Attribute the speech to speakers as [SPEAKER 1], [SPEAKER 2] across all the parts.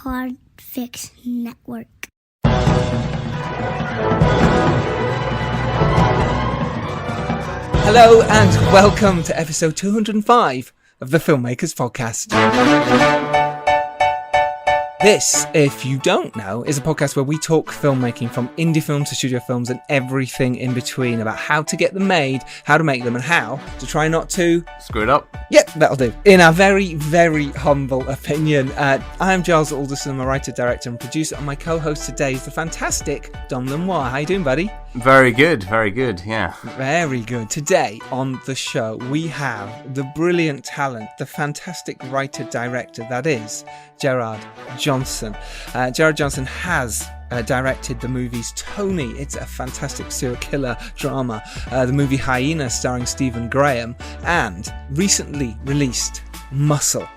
[SPEAKER 1] Podfix Network.
[SPEAKER 2] Hello and welcome to episode 205 of the Filmmakers Podcast. This, if you don't know, is a podcast where we talk filmmaking from indie films to studio films and everything in between about how to get them made, how to make them, and how to try not to
[SPEAKER 3] screw it up.
[SPEAKER 2] Yep, that'll do. In our very, very humble opinion, I am Giles Alderson. I'm a writer, director, and producer, and my co-host today is the fantastic Dom Lenoir. How you doing, buddy?
[SPEAKER 3] Very good, yeah.
[SPEAKER 2] Very good. Today on the show, we have the brilliant talent, the fantastic writer-director that is Gerard Johnson. Gerard Johnson has directed the movies Tony. It's a fantastic serial killer drama. The movie Hyena starring Stephen Graham, and recently released Muscle.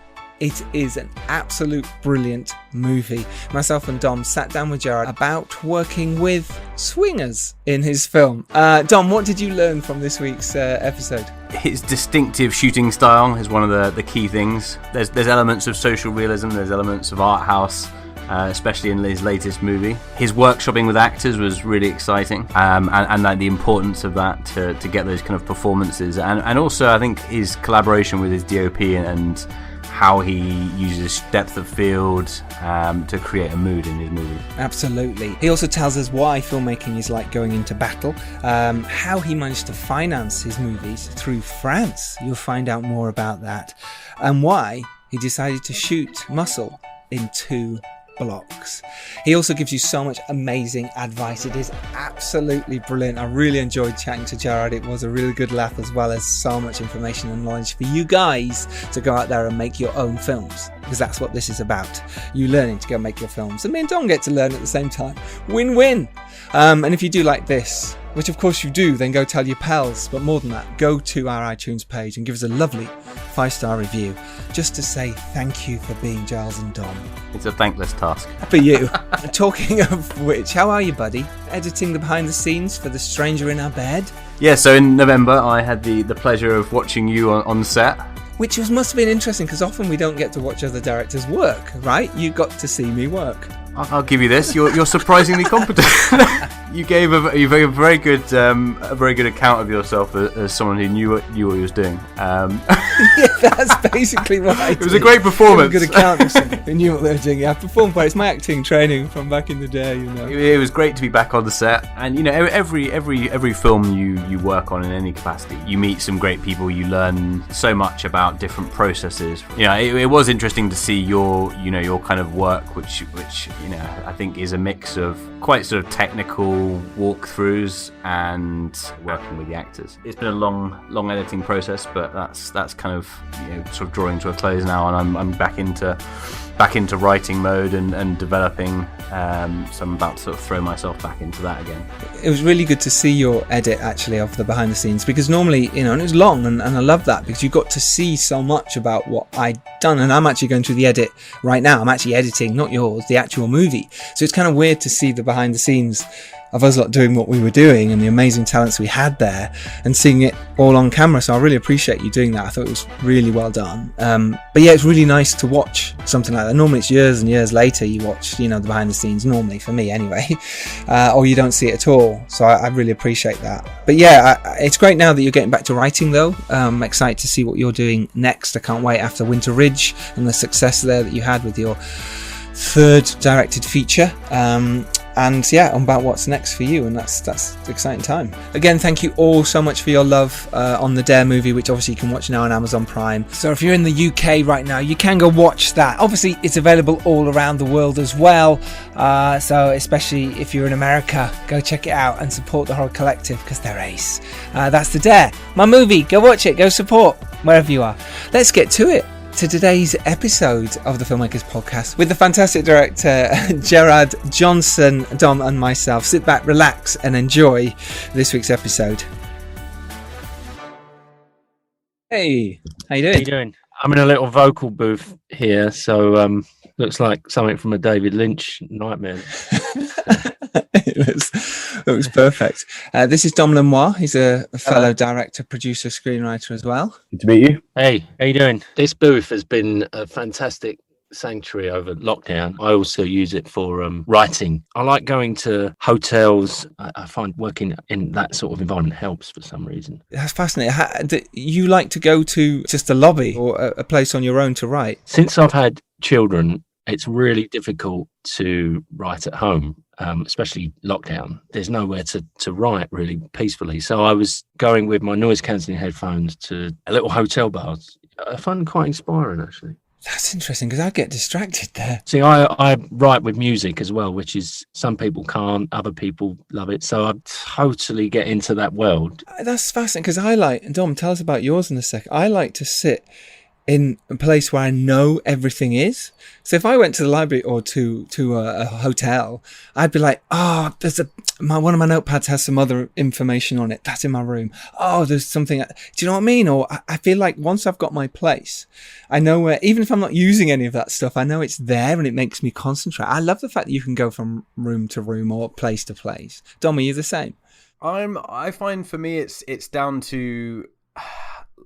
[SPEAKER 2] It is an absolute brilliant movie. Myself and Dom sat down with Gerard about working with swingers in his film. Dom, what did you learn from this week's episode?
[SPEAKER 3] His distinctive shooting style is one of the key things. There's elements of social realism, there's elements of art house, especially in his latest movie. His workshopping with actors was really exciting, and like the importance of that to get those kind of performances, and also I think his collaboration with his DOP and how he uses depth of field to create a mood in his movie.
[SPEAKER 2] Absolutely. He also tells us why filmmaking is like going into battle, how he managed to finance his movies through France. You'll find out more about that, and why he decided to shoot Muscle in 2 blocks. He also gives you so much amazing advice. It is absolutely brilliant. I really enjoyed chatting to Gerard. It was a really good laugh, as well as so much information and knowledge for you guys to go out there and make your own films, because that's what this is about. You learning to go make your films, and me and Don get to learn at the same time. Win-win. And if you do like this, which of course you do, then go tell your pals. But more than that, go to our iTunes page and give us a lovely 5-star review, just to say thank you for being Giles and Dom.
[SPEAKER 3] It's a thankless task.
[SPEAKER 2] For you. Talking of which, how are you, buddy? Editing the behind the scenes for The Stranger in Our Bed?
[SPEAKER 3] Yeah, so in November I had the pleasure of watching you on set.
[SPEAKER 2] Which must have been interesting, because often we don't get to watch other directors work, right? You got to see me work.
[SPEAKER 3] I'll give you this. You're surprisingly competent. You gave a very good account of yourself as someone who knew what he was doing.
[SPEAKER 2] Yeah, that's basically what I did.
[SPEAKER 3] It was a great performance.
[SPEAKER 2] Gave a good account of someone who knew what they were doing. Yeah, I performed well. It's my acting training from back in the day, you know.
[SPEAKER 3] It was great to be back on the set, and you know, every film you work on in any capacity, you meet some great people. You learn so much about different processes. You know, it was interesting to see your kind of work, which you know, I think is a mix of quite sort of technical walkthroughs and working with the actors. It's been a long editing process, but that's kind of, you know, sort of drawing to a close now, and I'm back into writing mode and developing. So I'm about to sort of throw myself back into that again.
[SPEAKER 2] It was really good to see your edit, actually, of the behind the scenes, because normally, you know, and it was long, and I love that, because you got to see so much about what I'd done. And I'm actually going through the edit right now. I'm actually editing, not yours, the actual movie. So it's kind of weird to see the behind the scenes of us lot doing what we were doing and the amazing talents we had there, and seeing it all on camera. So I really appreciate you doing that. I thought it was really well done. But yeah, it's really nice to watch something like that. Normally it's years and years later you watch, you know, the behind the scenes, normally for me anyway, or you don't see it at all. So I really appreciate that. But yeah, it's great now that you're getting back to writing, though. I'm excited to see what you're doing next. I can't wait after Winter Ridge and the success there that you had with your 3rd directed feature. And yeah, about what's next for you, and that's exciting time. Again, thank you all so much for your love on the Dare movie, which obviously you can watch now on Amazon Prime. So if you're in the UK right now, you can go watch that. Obviously, it's available all around the world as well. So especially if you're in America, go check it out and support the Horror Collective, because they're ace. That's the Dare, my movie. Go watch it. Go support wherever you are. Let's get to it. To today's episode of the Filmmakers Podcast with the fantastic director Gerard Johnson, Dom and myself. Sit back, relax and enjoy this week's episode. Hey, how you doing?
[SPEAKER 4] How you doing? I'm in a little vocal booth here, so looks like something from a David Lynch nightmare.
[SPEAKER 2] It looks perfect. This is Dom Lenoir. He's a fellow director, producer, screenwriter as well.
[SPEAKER 3] Good to meet you.
[SPEAKER 4] Hey, how you doing? This booth has been a fantastic sanctuary over lockdown. I also use it for writing. I like going to hotels. I find working in that sort of environment helps for some reason.
[SPEAKER 2] That's fascinating. Do you like to go to just a lobby or a place on your own to write?
[SPEAKER 4] Since I've had children, it's really difficult to write at home, especially lockdown. There's nowhere to write really peacefully. So I was going with my noise cancelling headphones to a little hotel bars. I find them quite inspiring, actually.
[SPEAKER 2] That's interesting because I get distracted there.
[SPEAKER 4] See, I write with music as well, which is some people can't, other people love it. So I totally get into that world.
[SPEAKER 2] That's fascinating because I like, and Dom, tell us about yours in a sec. I like to sit in a place where I know everything is. So if I went to the library or to a hotel, I'd be like, oh, there's one of my notepads has some other information on it. That's in my room. Oh, there's something. Do you know what I mean? Or I feel like once I've got my place, I know where, even if I'm not using any of that stuff, I know it's there and it makes me concentrate. I love the fact that you can go from room to room or place to place. Dom, are you the same?
[SPEAKER 3] I find for me it's down to,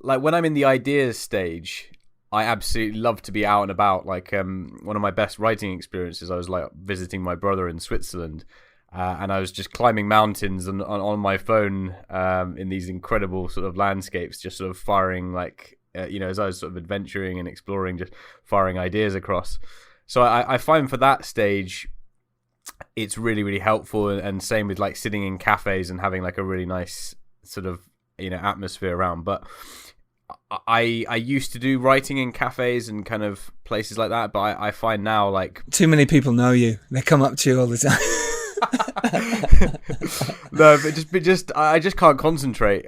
[SPEAKER 3] like, when I'm in the ideas stage, I absolutely love to be out and about. Like, one of my best writing experiences, I was like visiting my brother in Switzerland, and I was just climbing mountains on my phone in these incredible sort of landscapes, just sort of firing, like, as I was sort of adventuring and exploring, just firing ideas across. So I find for that stage, it's really, really helpful. And same with like sitting in cafes and having like a really nice sort of, atmosphere around. But I used to do writing in cafes and kind of places like that, but I find now, like,
[SPEAKER 2] too many people know you. They come up to you all the time.
[SPEAKER 3] No, but just I just can't concentrate.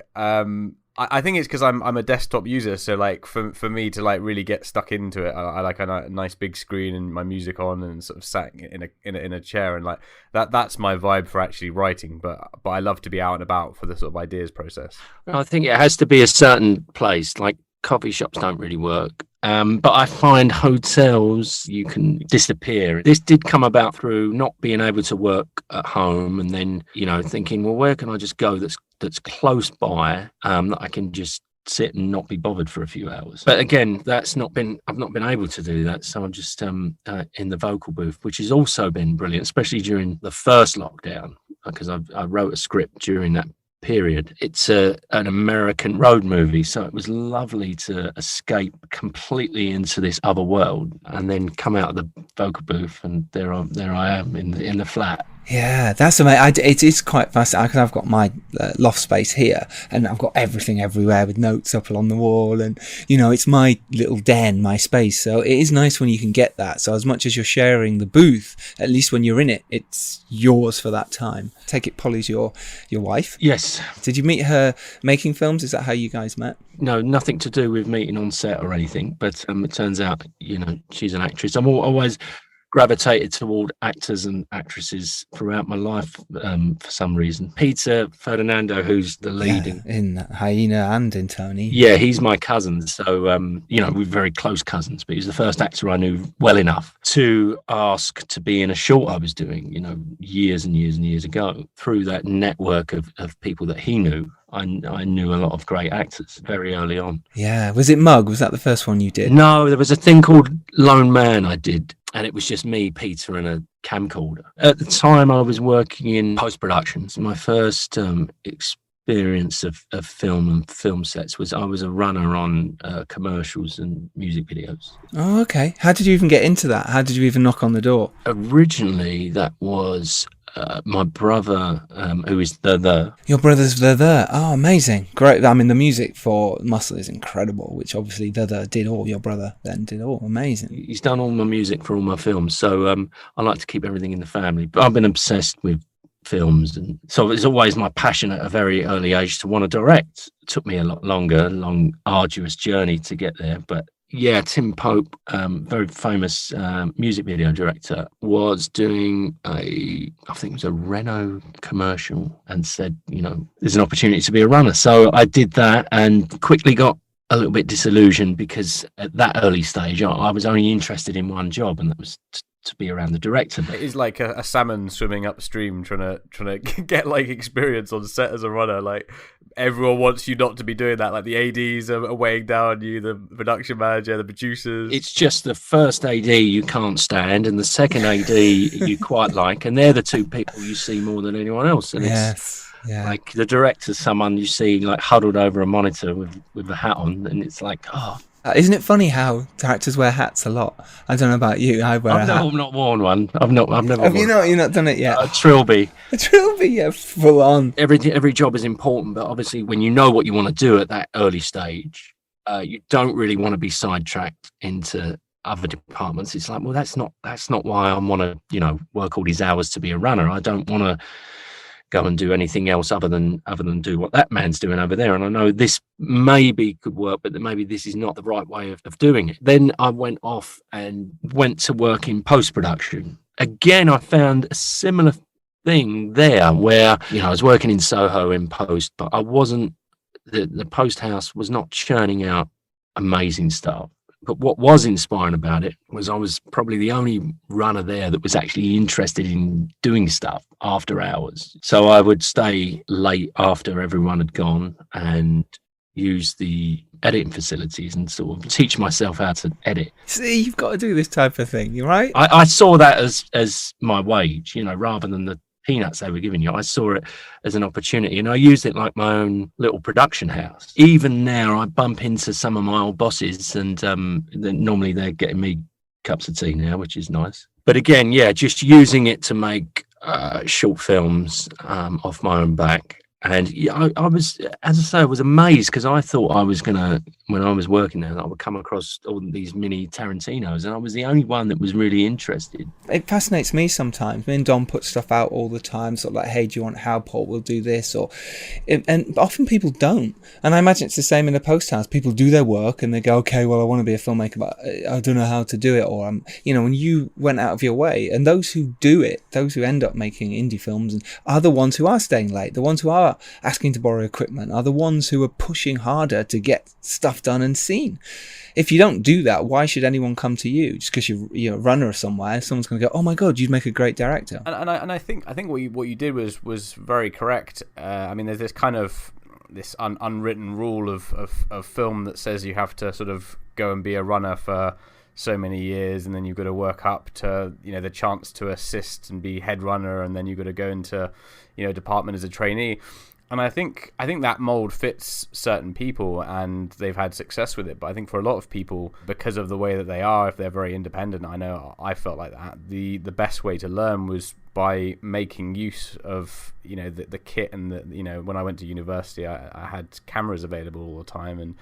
[SPEAKER 3] I think it's because I'm a desktop user, so like for me to like really get stuck into it, I like a nice big screen and my music on and sort of sat in a chair, and like that's my vibe for actually writing. But I love to be out and about for the sort of ideas process.
[SPEAKER 4] I think it has to be a certain place. Like coffee shops don't really work. But I find hotels, you can disappear. This did come about through not being able to work at home and then, thinking, well, where can I just go that's close by, that I can just sit and not be bothered for a few hours. But again, I've not been able to do that. So I'm just in the vocal booth, which has also been brilliant, especially during the first lockdown, because I wrote a script during that period. It's an American road movie, so it was lovely to escape completely into this other world and then come out of the vocal booth, and there I am in the flat.
[SPEAKER 2] Yeah, that's amazing. It is quite fascinating because I've got my loft space here and I've got everything everywhere with notes up along the wall, and it's my little den, my space. So it is nice when you can get that. So as much as you're sharing the booth, at least when you're in it, it's yours for that time. Take it, Polly's your wife?
[SPEAKER 4] Yes.
[SPEAKER 2] Did you meet her making films? Is that how you guys met?
[SPEAKER 4] No, nothing to do with meeting on set or anything. But it turns out, she's an actress. I'm always gravitated toward actors and actresses throughout my life for some reason. Peter Ferdinando, who's the lead
[SPEAKER 2] in Hyena and in Tony.
[SPEAKER 4] Yeah, he's my cousin. So, we're very close cousins, but he's the first actor I knew well enough to ask to be in a short I was doing, years and years and years ago. Through that network of people that he knew, I knew a lot of great actors very early on.
[SPEAKER 2] Yeah. Was it Mug? Was that the first one you did?
[SPEAKER 4] No, there was a thing called Lone Man I did. And it was just me, Peter, and a camcorder. At the time, I was working in post-productions. My first experience of film and film sets was I was a runner on commercials and music videos.
[SPEAKER 2] Oh, okay. How did you even get into that? How did you even knock on the door?
[SPEAKER 4] Originally, that was my brother, who is the.
[SPEAKER 2] Your brother's the. Oh, amazing. Great. I mean, the music for Muscle is incredible, which obviously the did all. Your brother then did all. Amazing.
[SPEAKER 4] He's done all my music for all my films. So I like to keep everything in the family. But I've been obsessed with films, and so it's always my passion at a very early age to want to direct. It took me a lot longer, long, arduous journey to get there. But yeah, Tim Pope, very famous music video director, was doing I think it was a Renault commercial, and said, there's an opportunity to be a runner. So I did that and quickly got a little bit disillusioned because at that early stage, I was only interested in one job, and that was to be around the director.
[SPEAKER 3] It is like a salmon swimming upstream trying to get like experience on set as a runner. Like everyone wants you not to be doing that. Like the ADs are weighing down on you, the production manager, the producers.
[SPEAKER 4] It's just the first AD you can't stand, and the second AD you quite like, and they're the two people you see more than anyone else. And it's like the director's someone you see like huddled over a monitor with a hat on, and it's like, oh.
[SPEAKER 2] Isn't it funny how directors wear hats a lot? I don't know about you. I wear a hat.
[SPEAKER 4] I've not worn one. I've never.
[SPEAKER 2] Have you not? You've not done it yet.
[SPEAKER 4] A trilby.
[SPEAKER 2] A trilby, yeah, full on.
[SPEAKER 4] Every job is important, but obviously, when you know what you want to do at that early stage, you don't really want to be sidetracked into other departments. It's like, well, that's not why I want to, work all these hours to be a runner. I don't want to go and do anything else other than do what that man's doing over there. And I know this maybe could work, but maybe this is not the right way of doing it. Then I went off and went to work in post-production. Again, I found a similar thing there where, I was working in Soho in post, but I wasn't, the post house was not churning out amazing stuff. But what was inspiring about it was I was probably the only runner there that was actually interested in doing stuff after hours. So I would stay late after everyone had gone and use the editing facilities and sort of teach myself how to edit.
[SPEAKER 2] See, you've got to do this type of thing, you're right?
[SPEAKER 4] I saw that as my wage, rather than the peanuts they were giving you. I saw it as an opportunity, and I used it like my own little production house. Even now I bump into some of my old bosses, and then normally they're getting me cups of tea now, which is nice. But again, just using it to make short films off my own back. And I was, as I say, I was amazed because I thought I was gonna, when I was working there, I would come across all these mini Tarantinos, and I was the only one that was really interested.
[SPEAKER 2] It fascinates me sometimes. Me and Dom put stuff out all the time, sort of like, hey, do you want how Paul will do this? And often people don't. And I imagine it's the same in the post house. People do their work and they go, okay, well, I want to be a filmmaker, but I don't know how to do it. Or, when you went out of your way, and those who do it, those who end up making indie films are the ones who are staying late, the ones who are asking to borrow equipment, are the ones who are pushing harder to get stuff done and seen. If you don't do that, why should anyone come to you? Just because you're a runner somewhere, someone's going to go, oh my god, you'd make a great director.
[SPEAKER 3] And I think what you did was very correct. There's this kind of this unwritten rule of film that says you have to sort of go and be a runner for so many years, and then you've got to work up to the chance to assist and be head runner, and then you've got to go into department as a trainee. And I think that mold fits certain people, and they've had success with it. But I think for a lot of people, because of the way that they are, if they're very independent, I know I felt like that. The best way to learn was by making use of the kit, and when I went to university, I had cameras available all the time, and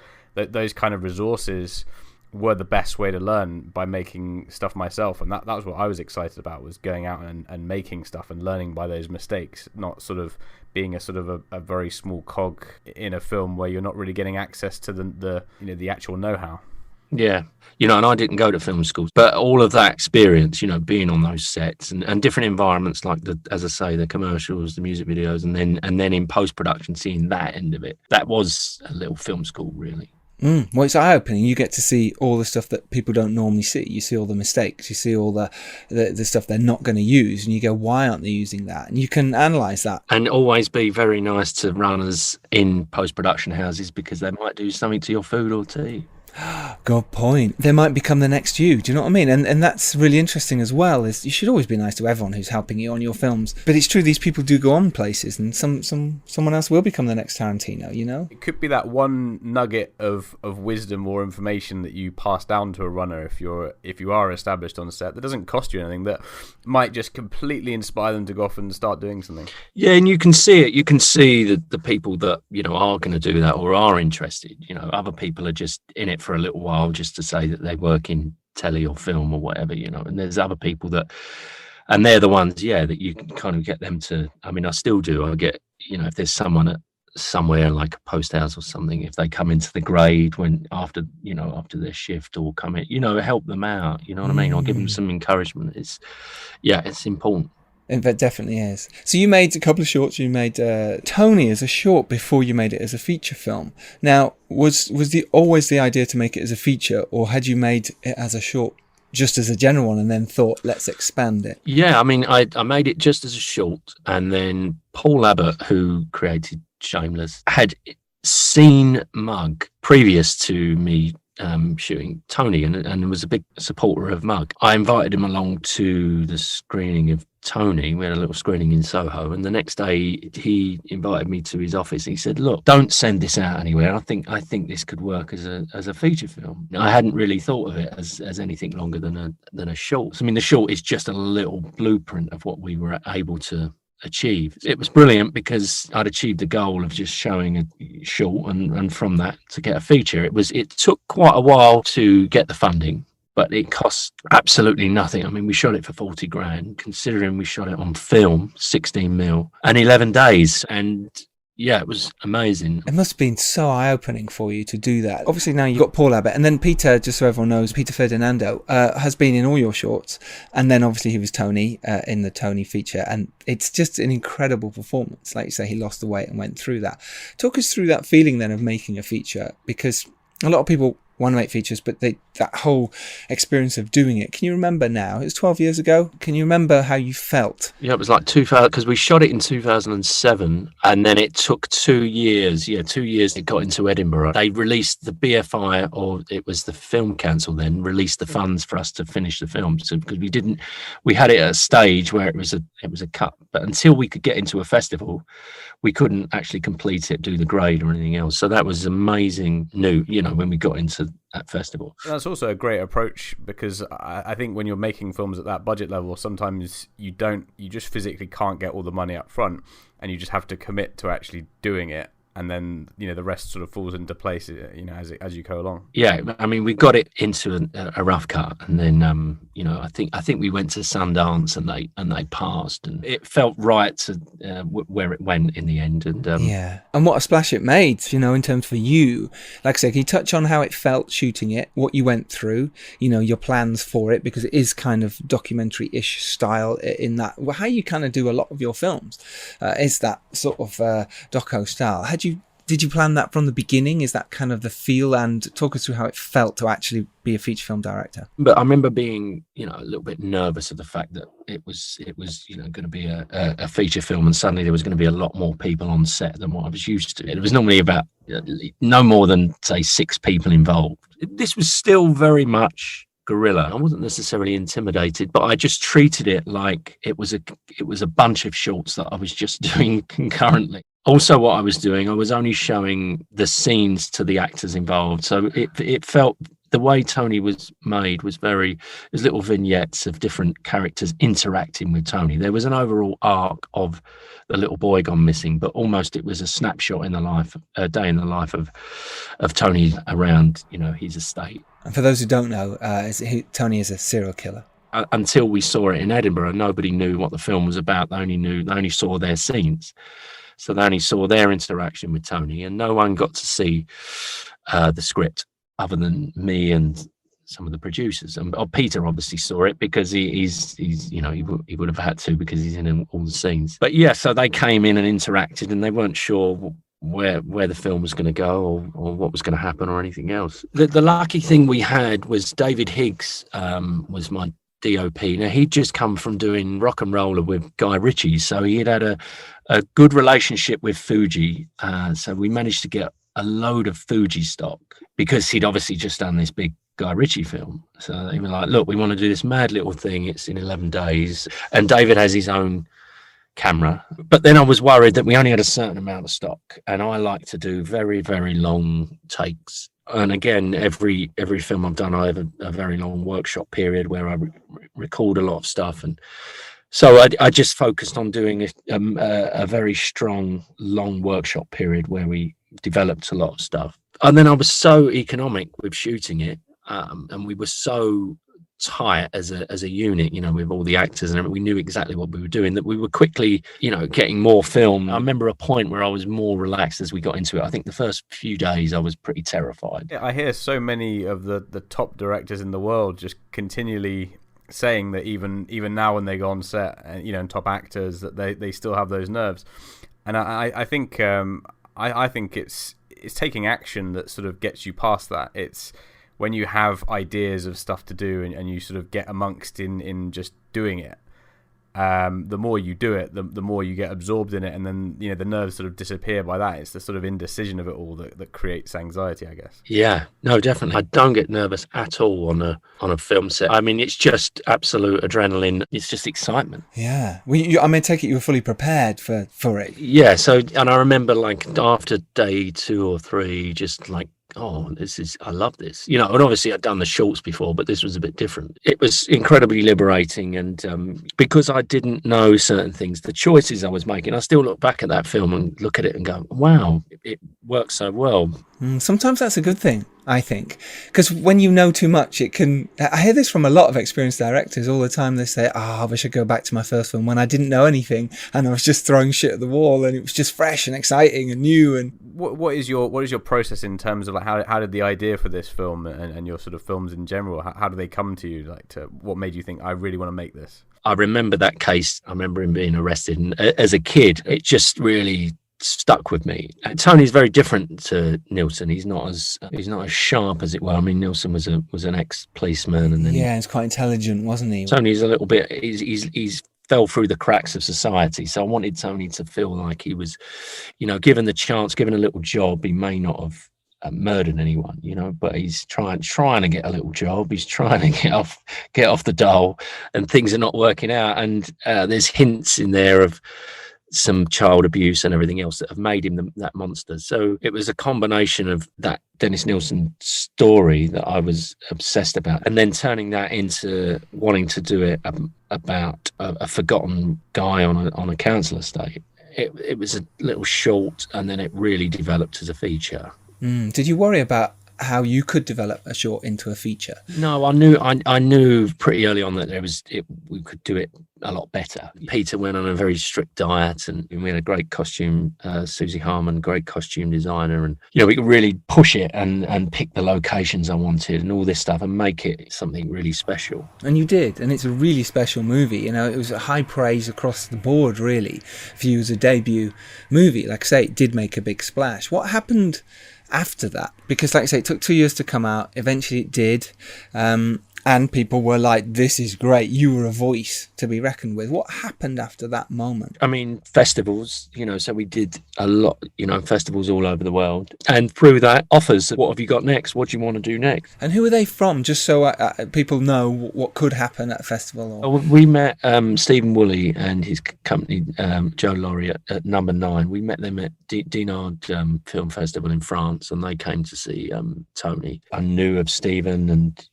[SPEAKER 3] those kind of resources were the best way to learn, by making stuff myself. And that was what I was excited about, was going out and making stuff and learning by those mistakes, not sort of being a very small cog in a film where you're not really getting access to the actual know-how.
[SPEAKER 4] Yeah, and I didn't go to film schools, but all of that experience, being on those sets and different environments, like as I say, the commercials, the music videos, and then in post-production, seeing that end of it, that was a little film school, really.
[SPEAKER 2] Well, it's eye-opening. You get to see all the stuff that people don't normally see. You see all the mistakes. You see all the stuff they're not going to use, and you go, why aren't they using that? And you can analyse that. And
[SPEAKER 4] always be very nice to runners in post-production houses, because they might do something to your food or tea.
[SPEAKER 2] Good point. They might become the next you. Do you know what I mean? And that's really interesting as well. Is you should always be nice to everyone who's helping you on your films. But it's true, these people do go on places, and someone else will become the next Tarantino. It
[SPEAKER 3] could be that one nugget of wisdom or information that you pass down to a runner if you are established on set, that doesn't cost you anything, that might just completely inspire them to go off and start doing something.
[SPEAKER 4] Yeah, and you can see it. You can see that the people that are going to do that or are interested. Other people are just in it for a little while, just to say that they work in telly or film or whatever, and there's other people and they're the ones, that you can kind of get them to, I still do, I get, if there's someone somewhere like a post house or something, if they come into the grade after their shift, or come in, help them out, you know what I mean, or give them some encouragement. It's important.
[SPEAKER 2] It definitely is. So you made a couple of shorts. You made Tony as a short before you made it as a feature film. Now, was always the idea to make it as a feature, or had you made it as a short just as a general one and then thought, let's expand it?
[SPEAKER 4] Yeah, I mean, I made it just as a short, and then Paul Abbott, who created Shameless, had seen Mug previous to me shooting Tony, and was a big supporter of Mug. I invited him along to the screening of Tony. We had a little screening in Soho, and the next day he invited me to his office. He said, "Look, don't send this out anywhere. I think this could work as a feature film." I hadn't really thought of it as anything longer than a short. I mean, the short is just a little blueprint of what we were able to achieve. It was brilliant because I'd achieved the goal of just showing a short, and from that to get a feature. It took quite a while to get the funding, but it cost absolutely nothing. I mean, we shot it for 40 grand, considering we shot it on film, 16 mil, and 11 days. And yeah, it was amazing.
[SPEAKER 2] It must have been so eye-opening for you to do that. Obviously now you've got Paul Abbott, and then Peter, just so everyone knows, Peter Ferdinando has been in all your shorts, and then obviously he was Tony in the Tony feature, and it's just an incredible performance. Like you say, he lost the weight and went through that. Talk us through that feeling then of making a feature, because a lot of people want to make features, but that whole experience of doing it. Can you remember now? It was 12 years ago. Can you remember how you felt?
[SPEAKER 4] Yeah, it was like 2000, because we shot it in 2007, and then it took 2 years. Yeah, 2 years it got into Edinburgh. They released the BFI, or it was the Film Council then, released the funds for us to finish the film. So because we had it at a stage where it was a cut, but until we could get into a festival, we couldn't actually complete it, do the grade or anything else. So that was amazing when we got into that festival.
[SPEAKER 3] That's also a great approach, because I think when you're making films at that budget level, sometimes you just physically can't get all the money up front, and you just have to commit to actually doing it. And then, the rest sort of falls into place, as you go along. Yeah,
[SPEAKER 4] I mean, we got it into a rough cut, and then, I think we went to Sundance, and they passed, and it felt right to where it went in the end. And
[SPEAKER 2] yeah, and what a splash it made, in terms for you. Like I said, can you touch on how it felt shooting it, what you went through, your plans for it, because it is kind of documentary-ish style in that. Well, how you kind of do a lot of your films is that sort of doco style. Did you plan that from the beginning? Is that kind of the feel? And talk us through how it felt to actually be a feature film director.
[SPEAKER 4] But I remember being, a little bit nervous of the fact that it was going to be a feature film, and suddenly there was going to be a lot more people on set than what I was used to. It was normally about no more than, say, 6 people involved. This was still very much guerrilla. I wasn't necessarily intimidated, but I just treated it like it was a bunch of shorts that I was just doing concurrently. Also, what I was doing, I was only showing the scenes to the actors involved. So it felt, the way Tony was made was little vignettes of different characters interacting with Tony. There was an overall arc of the little boy gone missing, but almost it was a snapshot a day in the life of Tony around, his estate.
[SPEAKER 2] And for those who don't know, Tony is a serial killer.
[SPEAKER 4] Until we saw it in Edinburgh, nobody knew what the film was about. They only saw their scenes. So they only saw their interaction with Tony, and no one got to see the script other than me and some of the producers. And Peter obviously saw it because he would have had to, because he's in all the scenes. But yeah, so they came in and interacted, and they weren't sure where the film was going to go or what was going to happen or anything else. The lucky thing we had was David Higgs was my DOP. Now, he'd just come from doing Rock and Roller with Guy Ritchie, so he had a good relationship with Fuji. So we managed to get a load of Fuji stock, because he'd obviously just done this big Guy Ritchie film. So they were like, look, we want to do this mad little thing. It's in 11 days. And David has his own camera. But then I was worried that we only had a certain amount of stock, and I like to do very, very long takes. And again, every film I've done, I have a very long workshop period where I record a lot of stuff. And so I just focused on doing a very strong, long workshop period where we developed a lot of stuff. And then I was so economic with shooting it, and we were so tight as a unit, with all the actors and everything. We knew exactly what we were doing, that we were quickly, getting more film. I remember a point where I was more relaxed as we got into it. I think the first few days I was pretty terrified.
[SPEAKER 3] Yeah, I hear so many of the top directors in the world just continually saying that even now when they go on set, and top actors, that they still have those nerves. And I think I think it's taking action that sort of gets you past that. It's when you have ideas of stuff to do and you sort of get amongst in just doing it, the more you do it, the more you get absorbed in it, and then the nerves sort of disappear by that. It's the sort of indecision of it all that creates anxiety, I guess.
[SPEAKER 4] Yeah, no, definitely. I don't get nervous at all on a film set. I mean, it's just absolute adrenaline. It's just excitement.
[SPEAKER 2] Yeah. I take it you were fully prepared for it.
[SPEAKER 4] Yeah. So, and I remember like after day 2 or 3, just like, oh, I love this, and obviously I'd done the shorts before, but this was a bit different. It was incredibly liberating, and because I didn't know certain things, the choices I was making, I still look back at that film and look at it and go, wow, it works so well.
[SPEAKER 2] Sometimes that's a good thing, I think, because when you know too much, it can. I hear this from a lot of experienced directors all the time. They say, I wish I'd go back to my first film when I didn't know anything and I was just throwing shit at the wall and it was just fresh and exciting and new. And
[SPEAKER 3] what is your process in terms of like how did the idea for this film and your sort of films in general, how do they come to you? Like, what made you think I really want to make this?
[SPEAKER 4] I remember that case. I remember him being arrested, and as a kid, it just really stuck with me. Tony's very different to Nilsson. He's not as sharp, as it were. I mean, Nilsson was an ex-policeman, and then
[SPEAKER 2] he's quite intelligent, wasn't he?
[SPEAKER 4] Tony's a little bit. He's fell through the cracks of society. So I wanted Tony to feel like he was, given the chance, given a little job, he may not have murdered anyone, but he's trying to get a little job. He's trying to get off the dole, and things are not working out. And there's hints in there of some child abuse and everything else that have made him that monster. So it was a combination of that Dennis Nilsson story that I was obsessed about, and then turning that into wanting to do it about a forgotten guy on a council estate. It was a little short, and then it really developed as a feature.
[SPEAKER 2] Did you worry about how you could develop a short into a feature?
[SPEAKER 4] No, I knew pretty early on that we could do it a lot better. Peter went on a very strict diet, and we had a great costume, Susie Harmon, great costume designer, and we could really push it and pick the locations I wanted and all this stuff and make it something really special.
[SPEAKER 2] And you did, and it's a really special movie. It was a high praise across the board, really, for you as a debut movie. Like I say, it did make a big splash. What happened after that? Because like I say, it took 2 years to come out. Eventually it did, and people were like, this is great, you were a voice to be reckoned with. What happened after that moment?
[SPEAKER 4] I mean, festivals, so we did a lot, festivals all over the world, and through that, offers. What have you got next? What do you want to do next?
[SPEAKER 2] And who are they from, just so people know what could happen at a festival?
[SPEAKER 4] We met Stephen Woolley and his company, Joe Laurie at Number 9. We met them at Dinard Film Festival in France, and they came to see Tony. I knew of Stephen, and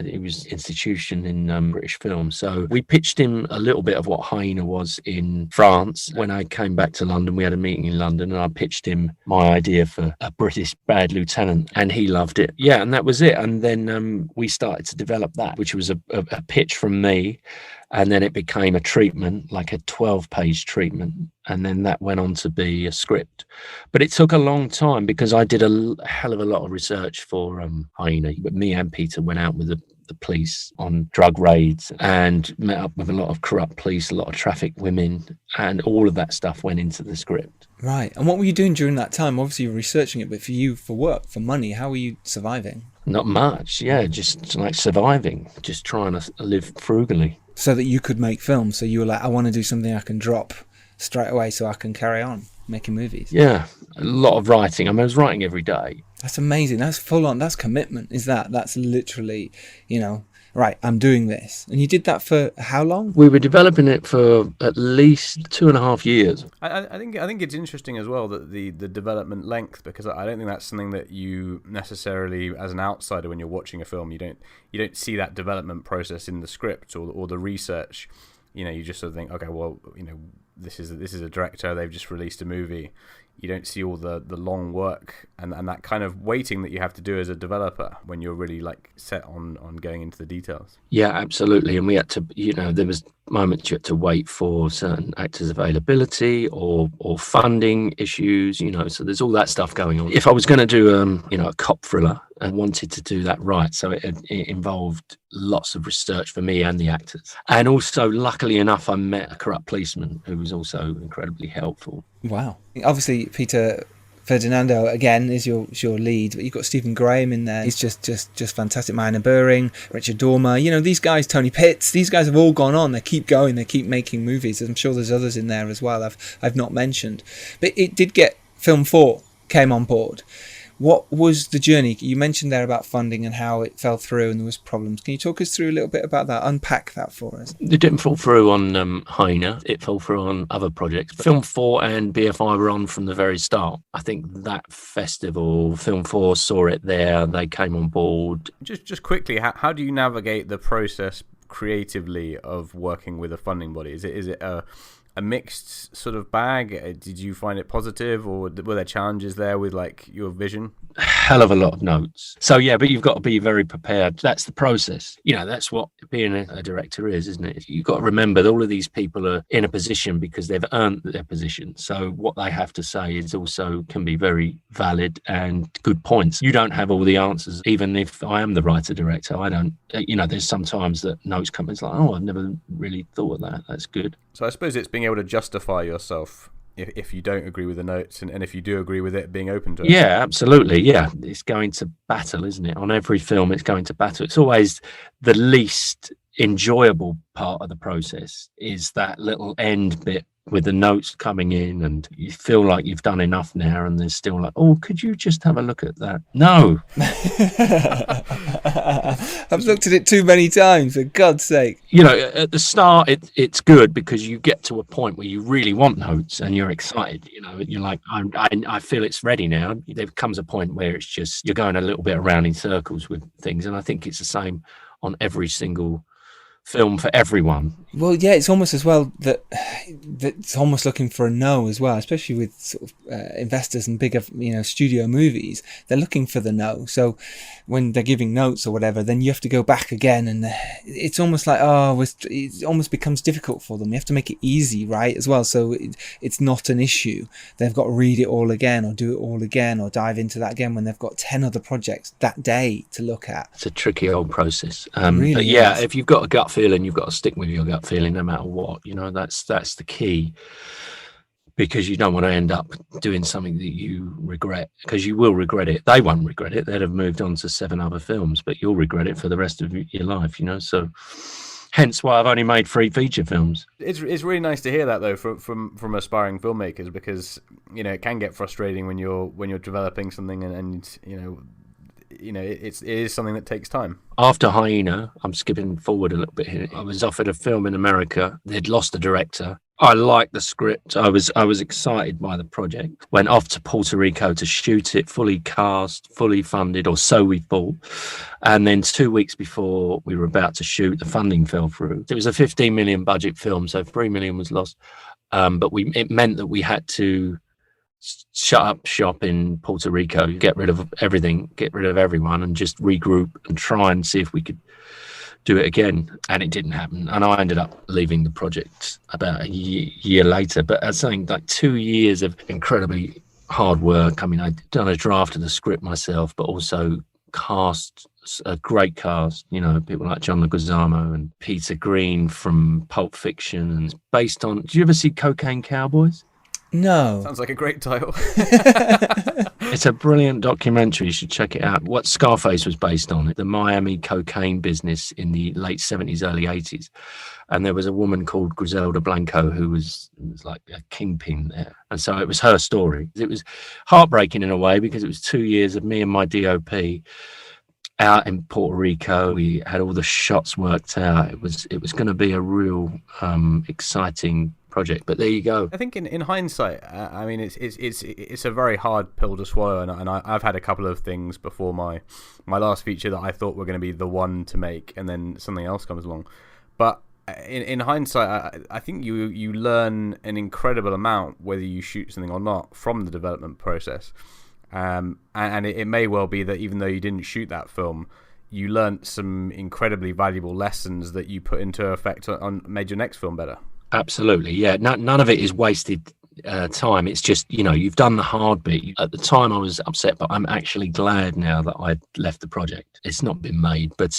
[SPEAKER 4] he was institution in British film, so we pitched him a little bit of what Hyena was in France. When I came back to London, we had a meeting in London, and I pitched him my idea for a British bad lieutenant, and he loved it. Yeah, and that was it. And then we started to develop that, which was a pitch from me. And then it became a treatment, like a 12-page treatment. And then that went on to be a script. But it took a long time because I did a hell of a lot of research for Hyena. But me and Peter went out with the police on drug raids and met up with a lot of corrupt police, a lot of trafficked women, and all of that stuff went into the script.
[SPEAKER 2] Right. And what were you doing during that time? Obviously you were researching it, but for you, for work, for money, how were you surviving?
[SPEAKER 4] Not much. Yeah, just like surviving, just trying to live frugally.
[SPEAKER 2] So that you could make films. So you were like, I want to do something I can drop straight away so I can carry on making movies.
[SPEAKER 4] Yeah, a lot of writing. I was writing every day.
[SPEAKER 2] That's amazing. That's full on. That's commitment. That's literally, right, I'm doing this. And you did that for how long?
[SPEAKER 4] We were developing it for at least 2.5 years.
[SPEAKER 3] I think it's interesting as well that the development length, because I don't think that's something that you necessarily, as an outsider, when you're watching a film, you don't see that development process in the script or the research. You just sort of think, okay, well, this is a director, they've just released a movie. You don't see all the long work and that kind of waiting that you have to do as a developer when you're really like set on going into the details.
[SPEAKER 4] Yeah, absolutely. And we had to, there was moments you had to wait for certain actors' availability or funding issues, so there's all that stuff going on. If I was going to do, a cop thriller, I wanted to do that right. So it involved lots of research for me and the actors. And also, luckily enough, I met a corrupt policeman who was also incredibly helpful.
[SPEAKER 2] Wow. Obviously, Peter Ferdinando again is your lead, but you've got Stephen Graham in there. He's just fantastic. Mariana Buring, Richard Dormer. You know, these guys, Tony Pitts. These guys have all gone on. They keep going. They keep making movies. I'm sure there's others in there as well. I've not mentioned, but it did get Film 4 came on board. What was the journey? You mentioned there about funding and how it fell through and there was problems. Can you talk us through a little bit about that? Unpack that for us.
[SPEAKER 4] It didn't fall through on Hyena. It fell through on other projects. But Film 4 and BFI were on from the very start. I think that festival, Film 4 saw it there. They came on board.
[SPEAKER 3] Just quickly, how do you navigate the process creatively of working with a funding body? Is it a mixed sort of bag? Did you find it positive, or were there challenges there with like your vision?
[SPEAKER 4] Hell of a lot of notes. So yeah, but you've got to be very prepared. That's the process. You know, that's what being a director is, isn't it? You've got to remember that all of these people are in a position because they've earned their position. So what they have to say is also can be very valid and good points. You don't have all the answers, even if I am the writer director. I don't. You know, there's sometimes that notes come. It's like, oh, I've never really thought of that. That's good.
[SPEAKER 3] So I suppose it's being able to justify yourself if you don't agree with the notes, and if you do agree with it, being open to it.
[SPEAKER 4] Yeah, absolutely. Yeah, it's going to battle, isn't it? On every film, it's going to battle. It's always the least enjoyable part of the process is that little end bit with the notes coming in and you feel like you've done enough now and there's still like, oh, could you just have a look at that? No.
[SPEAKER 2] I've looked at it too many times, for God's sake.
[SPEAKER 4] You know, at the start, it's good because you get to a point where you really want notes and you're excited. You know, you're like, I feel it's ready now. There comes a point where it's just, you're going a little bit around in circles with things. And I think it's the same on every single film for everyone.
[SPEAKER 2] Well, yeah, it's almost as well that it's almost looking for a no as well, especially with sort of investors and bigger, you know, studio movies. They're looking for the no. So when they're giving notes or whatever, then you have to go back again, and it's almost like it almost becomes difficult for them. You have to make it easy, right, as well. So it's not an issue. They've got to read it all again, or do it all again, or dive into that again when they've got 10 other projects that day to look at.
[SPEAKER 4] It's a tricky old process.
[SPEAKER 2] Really
[SPEAKER 4] but yeah,
[SPEAKER 2] is.
[SPEAKER 4] if you've got a gut feeling, you've got to stick with your gut feeling no matter what. You know, that's the key, because you don't want to end up doing something that you regret, because you will regret it. They won't regret it. They'd have moved on to 7 other films, but you'll regret it for the rest of your life, you know. So hence why I've only made 3 feature films. It's
[SPEAKER 3] really nice to hear that though from aspiring filmmakers, because you know it can get frustrating when you're developing something and you know it is something that takes time.
[SPEAKER 4] After Hyena, I'm skipping forward a little bit here. I was offered a film in America. They'd lost the director. I liked the script. I was excited by the project. Went off to Puerto Rico to shoot it, fully cast, fully funded, or so we thought. And then 2 weeks before we were about to shoot, the funding fell through. It was a 15 million budget film, so 3 million was lost. But it meant that we had to shut up shop in Puerto Rico, get rid of everything, get rid of everyone, and just regroup and try and see if we could do it again. And it didn't happen, and I ended up leaving the project about a year later. But as saying, like 2 years of incredibly hard work. I mean, I'd done a draft of the script myself, but also cast a great cast, you know, people like John Leguizamo and Peter Green from Pulp Fiction, and it's based on, did you ever see Cocaine Cowboys?
[SPEAKER 2] No.
[SPEAKER 3] Sounds like a great title.
[SPEAKER 4] It's a brilliant documentary. You should check it out. What Scarface was based on, the Miami cocaine business in the late 70s, early 80s. And there was a woman called Griselda Blanco who was like a kingpin there. And so it was her story. It was heartbreaking in a way because it was 2 years of me and my DOP out in Puerto Rico. We had all the shots worked out. It was going to be a real exciting project, but there you go.
[SPEAKER 3] I think in hindsight, I mean, it's a very hard pill to swallow, and I've had a couple of things before my last feature that I thought were going to be the one to make, and then something else comes along. But in hindsight, I think you learn an incredible amount whether you shoot something or not from the development process, and it may well be that even though you didn't shoot that film, you learnt some incredibly valuable lessons that you put into effect on made your next film better.
[SPEAKER 4] Absolutely, yeah. None of it is wasted time. It's just, you know, you've done the hard bit. At the time I was upset, but I'm actually glad now that I left the project. It's not been made, but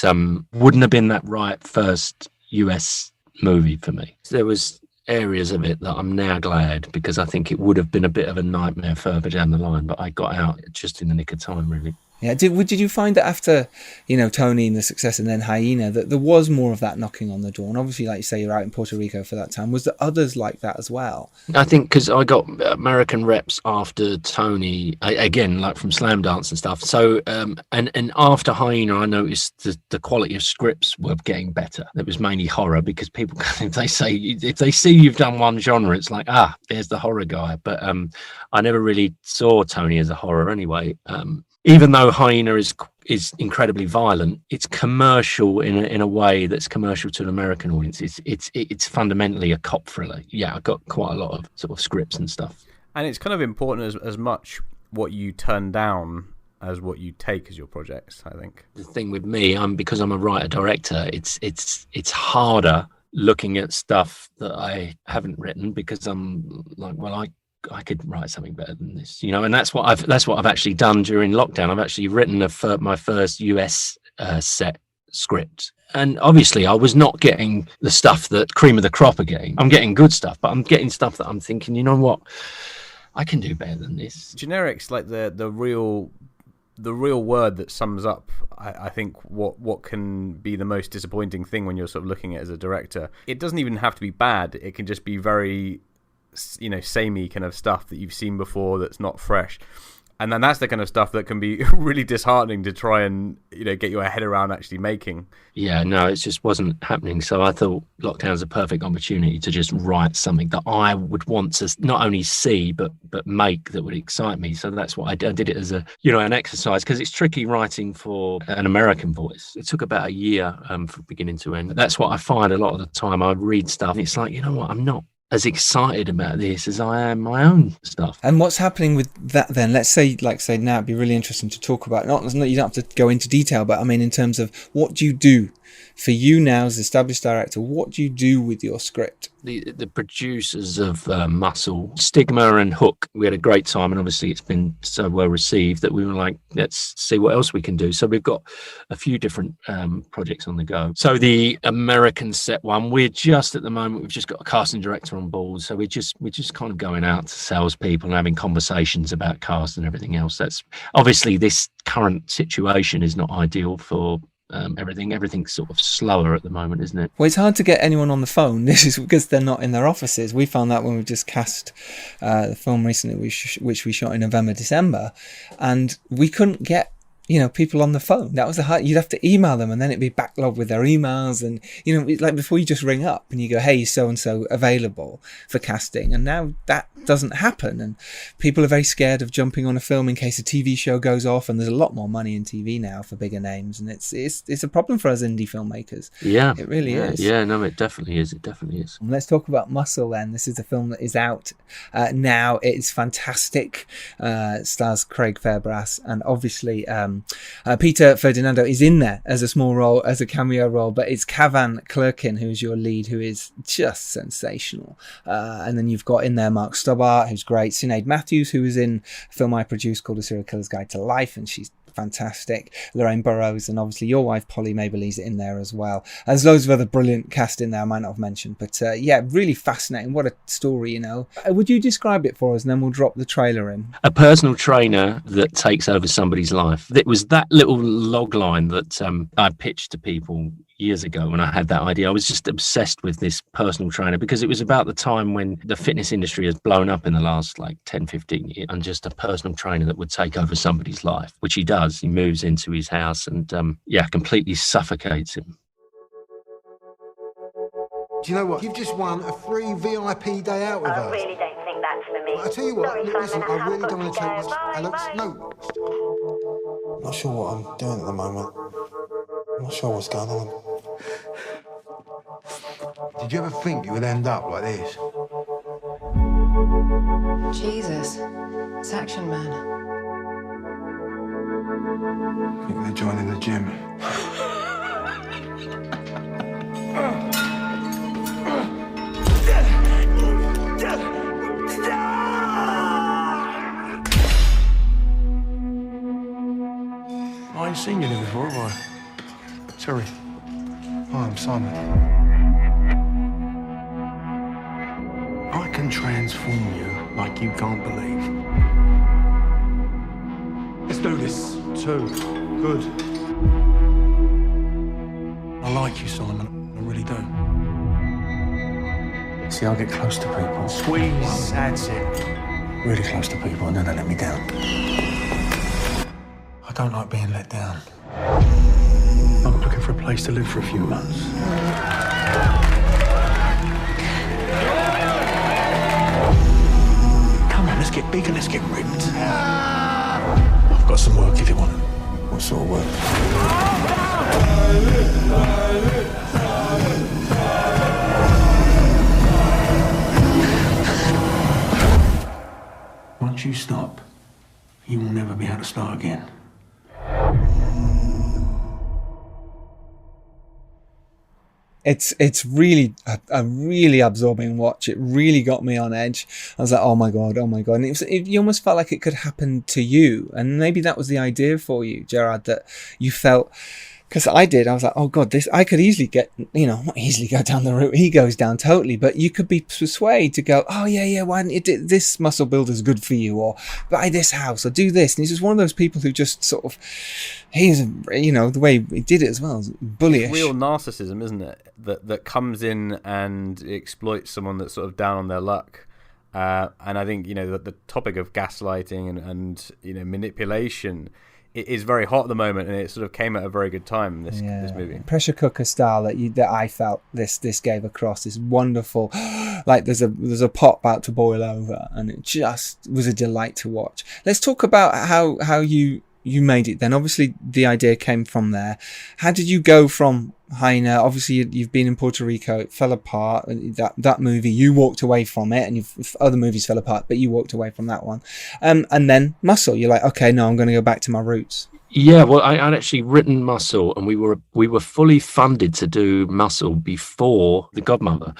[SPEAKER 4] wouldn't have been that right first US movie for me. There was areas of it that I'm now glad, because I think it would have been a bit of a nightmare further down the line, but I got out just in the nick of time, really.
[SPEAKER 2] Yeah, did you find that after, Tony and the success and then Hyena, that there was more of that knocking on the door? And obviously, like you say, you're out in Puerto Rico for that time. Was there others like that as well?
[SPEAKER 4] I think because I got American reps after Tony, again, like from Slam Dance and stuff. So, and after Hyena, I noticed the quality of scripts were getting better. It was mainly horror, because people, if they see you've done one genre, it's like, there's the horror guy. But I never really saw Tony as a horror anyway. Even though Hyena is incredibly violent, it's commercial in a way that's commercial to an American audience. It's fundamentally a cop thriller. Yeah, I got quite a lot of sort of scripts and stuff.
[SPEAKER 3] And it's kind of important as much what you turn down as what you take as your projects, I think.
[SPEAKER 4] The thing with me, because I'm a writer-director, it's harder looking at stuff that I haven't written, because I'm like, well, I could write something better than this, and that's what I've actually done during lockdown. I've actually written my first US set script, and obviously I was not getting the stuff that cream of the crop are getting. I'm getting good stuff, but I'm getting stuff that I'm thinking, you know what, I can do better than this.
[SPEAKER 3] Generics, like the real word that sums up, I think, what can be the most disappointing thing when you're sort of looking at it as a director. It doesn't even have to be bad. It can just be very, samey kind of stuff that you've seen before that's not fresh. And then that's the kind of stuff that can be really disheartening to try and, get your head around actually making.
[SPEAKER 4] Yeah, no, it just wasn't happening. So I thought lockdown's a perfect opportunity to just write something that I would want to not only see, but make, that would excite me. So that's what I did. I did it as an exercise, because it's tricky writing for an American voice. It took about a year from beginning to end. That's what I find a lot of the time. I read stuff and it's like, you know what, I'm not as excited about this as I am my own stuff.
[SPEAKER 2] And what's happening with that then? Let's say, now, it'd be really interesting to talk about. Not you don't have to go into detail, but I mean, in terms of what do you do for you now as established director? What do you do with your script?
[SPEAKER 4] The producers of Muscle, Stigma and Hook, we had a great time, and obviously it's been so well received that we were like, let's see what else we can do. So we've got a few different projects on the go. So the American set one, we've just got a casting director on board. So we're just kind of going out to salespeople and having conversations about cast and everything else. That's obviously, this current situation is not ideal for everything's sort of slower at the moment, isn't it?
[SPEAKER 2] Well, it's hard to get anyone on the phone. This is because they're not in their offices. We found that when we just cast the film recently, which we shot in November, December, and we couldn't get people on the phone. That was you'd have to email them, and then it'd be backlogged with their emails, and like before you just ring up and you go, hey, so and so available for casting, and now that doesn't happen, and people are very scared of jumping on a film in case a TV show goes off, and there's a lot more money in TV now for bigger names, and it's a problem for us indie filmmakers.
[SPEAKER 4] Yeah,
[SPEAKER 2] it really is.
[SPEAKER 4] Yeah, no, it definitely is.
[SPEAKER 2] Let's talk about Muscle then. This is a film that is out now. It's fantastic. Stars Craig Fairbrass, and obviously Peter Ferdinando is in there as a small role, as a cameo role, but it's Cavan Clerkin who's your lead, who is just sensational. And then you've got in there Mark Stobbart, who's great, Sinead Matthews, who was in a film I produced called A Serial Killer's Guide to Life, and she's fantastic. Lorraine Burrows, and obviously your wife Polly Maybelle's in there as well. There's loads of other brilliant cast in there I might not have mentioned, but really fascinating. What a story, Would you describe it for us, and then we'll drop the trailer in?
[SPEAKER 4] A personal trainer that takes over somebody's life. It was that little log line that I pitched to people years ago when I had that idea. I was just obsessed with this personal trainer, because it was about the time when the fitness industry has blown up in the last 10, 15 years, and just a personal trainer that would take over somebody's life, which he does. He moves into his house and completely suffocates him.
[SPEAKER 1] Do you know what? You've just won a free VIP day out with us.
[SPEAKER 5] I really don't think that's for me.
[SPEAKER 1] Well, I tell you what,
[SPEAKER 5] Sorry,
[SPEAKER 1] listen,
[SPEAKER 5] Simon,
[SPEAKER 1] I really don't want to take
[SPEAKER 5] have
[SPEAKER 1] this.
[SPEAKER 5] got to go.
[SPEAKER 1] Alex,
[SPEAKER 5] Bye,
[SPEAKER 1] no. I'm not sure what I'm doing at the moment. I'm not sure what's going on. Did you ever think you would end up like this?
[SPEAKER 6] Jesus, it's Action Man.
[SPEAKER 1] You're going to join in the gym. I ain't seen you there before, have I? Sorry. Hi, I'm Simon. can transform you like you can't believe. Let's do this. 2. Good. I like you, Simon. I really do. See, I get close to people. Squeeze. That's it. Really close to people, and then they let me down. I don't like being let down. I'm looking for a place to live for a few months. Come on, let's get big and let's get ripped. I've got some work if you want it. What sort of work? Once you stop, you will never be able to start again.
[SPEAKER 2] It's really a really absorbing watch. It really got me on edge. I was like, oh my god, and you almost felt like it could happen to you, and maybe that was the idea for you, Gerard, that you felt. Because I was like, oh God, I could easily not easily go down the route he goes down totally, but you could be persuaded to go, oh yeah, why don't you do this muscle builder's good for you, or buy this house, or do this. And he's just one of those people who just sort of, the way he did it as well, bullyish.
[SPEAKER 3] It's real narcissism, isn't it? That comes in and exploits someone that's sort of down on their luck. And I think, the topic of gaslighting and manipulation, it is very hot at the moment, and it sort of came at a very good time. This movie, pressure
[SPEAKER 2] cooker style that I felt this gave across is wonderful. Like there's a pot about to boil over, and it just was a delight to watch. Let's talk about how you made it. Then obviously the idea came from there. How did you go from Hyena? Obviously you've been in Puerto Rico. It fell apart. That movie, you walked away from it, and other movies fell apart, but you walked away from that one. And then Muscle, you're like, okay, no, I'm going to go back to my roots.
[SPEAKER 4] Yeah, well, I'd actually written Muscle, and we were fully funded to do Muscle before The Godmother,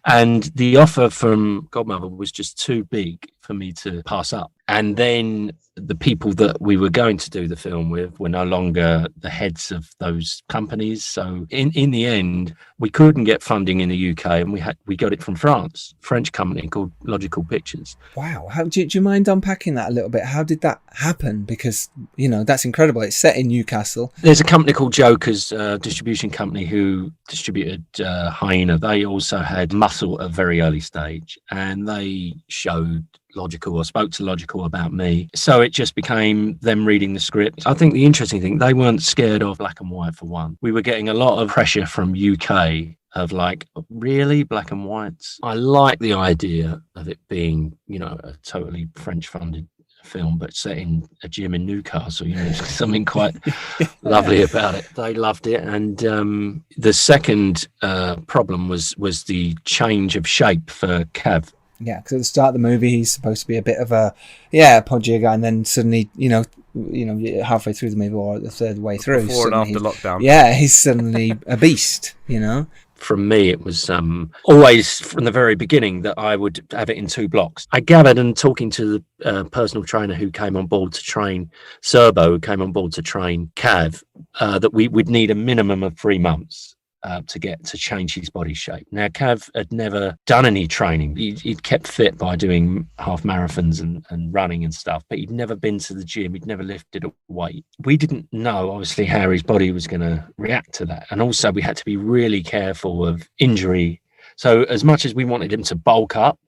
[SPEAKER 4] and the offer from Godmother was just too big for me to pass up. And then the people that we were going to do the film with were no longer the heads of those companies. So in the end, we couldn't get funding in the UK, and we got it from France, French company called Logical Pictures.
[SPEAKER 2] Wow. Do you mind unpacking that a little bit? How did that happen? Because, that's incredible. It's set in Newcastle.
[SPEAKER 4] There's a company called Joker's distribution company who distributed Hyena. They also had Muscle at a very early stage, and they showed Logical, or spoke to Logical about me. So it just became them reading the script. I think the interesting thing, they weren't scared of black and white, for one. We were getting a lot of pressure from UK of like, really, black and whites? I like the idea of it being, a totally French funded film, but set in a gym in Newcastle, something quite lovely about it. They loved it. And the second problem was the change of shape for Cav.
[SPEAKER 2] Yeah, because at the start of the movie, he's supposed to be a bit of a podgier guy, and then suddenly, halfway through the movie or the third way through,
[SPEAKER 3] before and after lockdown,
[SPEAKER 2] he's suddenly a beast.
[SPEAKER 4] From me, it was always from the very beginning that I would have it in 2 blocks. I gathered, and talking to the personal trainer who came on board to train Serbo, who came on board to train Cav, that we would need a minimum of 3 months to change his body shape. Now, Cav had never done any training. He'd kept fit by doing half marathons and running and stuff, but he'd never been to the gym. He'd never lifted a weight. We didn't know, obviously, how his body was going to react to that. And also, we had to be really careful of injury. So as much as we wanted him to bulk up,